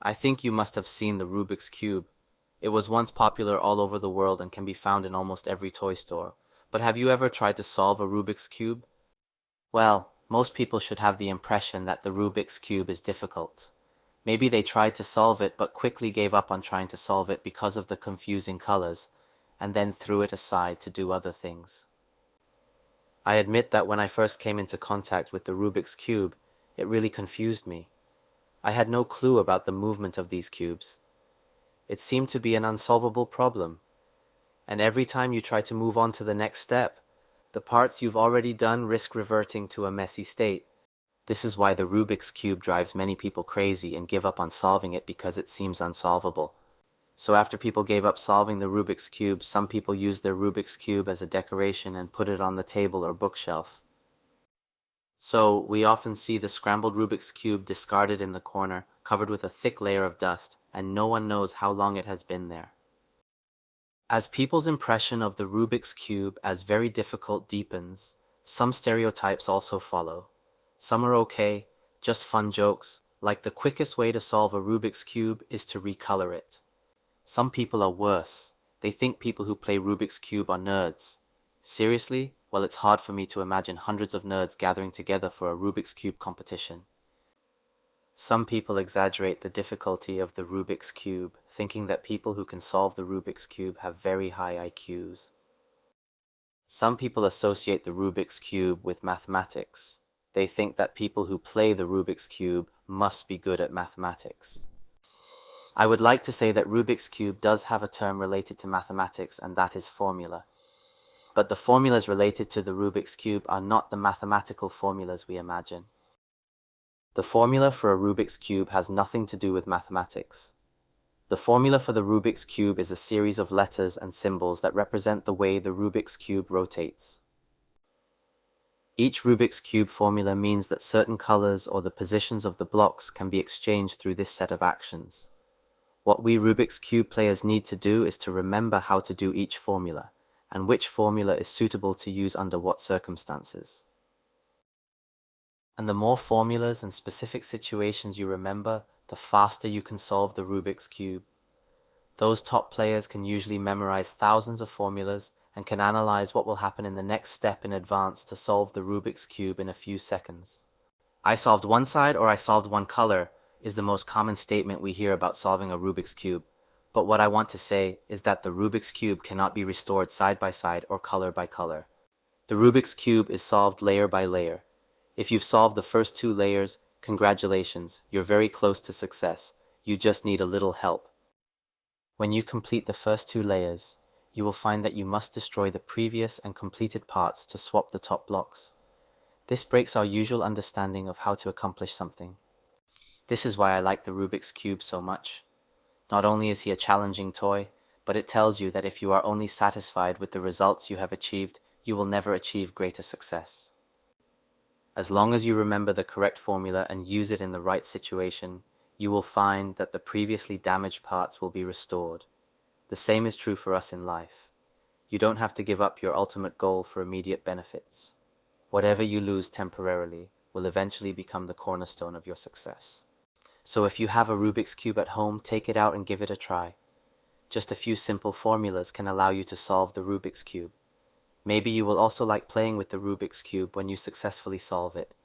I think you must have seen the Rubik's Cube. It was once popular all over the world and can be found in almost every toy store. But have you ever tried to solve a Rubik's Cube? Well, most people should have the impression that the Rubik's Cube is difficult. Maybe they tried to solve it but quickly gave up on trying to solve it because of the confusing colors, and then threw it aside to do other things. I admit that when I first came into contact with the Rubik's Cube, it really confused me. I had no clue about the movement of these cubes. It seemed to be an unsolvable problem, and every time you try to move on to the next step, the parts you've already done risk reverting to a messy state. This is why the Rubik's Cube drives many people crazy and give up on solving it because it seems unsolvable. So after people gave up solving the Rubik's Cube, some people used their Rubik's Cube as a decoration and put it on the table or bookshelf. So we often see the scrambled Rubik's Cube discarded in the corner, covered with a thick layer of dust, and no one knows how long it has been there. As people's impression of the Rubik's Cube as very difficult deepens, some stereotypes also follow. Some are okay, just fun jokes, like the quickest way to solve a Rubik's Cube is to recolor it. Some people are worse. They think people who play Rubik's Cube are nerds. Seriously? Well, it's hard for me to imagine hundreds of nerds gathering together for a Rubik's Cube competition. Some people exaggerate the difficulty of the Rubik's Cube, thinking that people who can solve the Rubik's Cube have very high IQs. Some people associate the Rubik's Cube with mathematics. They think that people who play the Rubik's Cube must be good at mathematics. I would like to say that Rubik's Cube does have a term related to mathematics, and that is formula. But the formulas related to the Rubik's Cube are not the mathematical formulas we imagine. The formula for a Rubik's Cube has nothing to do with mathematics. The formula for the Rubik's Cube is a series of letters and symbols that represent the way the Rubik's Cube rotates. Each Rubik's Cube formula means that certain colors or the positions of the blocks can be exchanged through this set of actions. What we Rubik's Cube players need to do is to remember how to do each formula, and which formula is suitable to use under what circumstances. And the more formulas and specific situations you remember, the faster you can solve the Rubik's Cube. Those top players can usually memorize thousands of formulas and can analyze what will happen in the next step in advance to solve the Rubik's Cube in a few seconds. I solved one side or I solved one color is the most common statement we hear about solving a Rubik's Cube. But what I want to say is that the Rubik's Cube cannot be restored side by side or color by color. The Rubik's Cube is solved layer by layer. If you've solved the first two layers, congratulations, you're very close to success. You just need a little help. When you complete the first two layers, you will find that you must destroy the previous and completed parts to swap the top blocks. This breaks our usual understanding of how to accomplish something. This is why I like the Rubik's Cube so much. Not only is he a challenging toy, but it tells you that if you are only satisfied with the results you have achieved, you will never achieve greater success. As long as you remember the correct formula and use it in the right situation, you will find that the previously damaged parts will be restored. The same is true for us in life. You don't have to give up your ultimate goal for immediate benefits. Whatever you lose temporarily will eventually become the cornerstone of your success. So if you have a Rubik's Cube at home, take it out and give it a try. Just a few simple formulas can allow you to solve the Rubik's Cube. Maybe you will also like playing with the Rubik's Cube when you successfully solve it.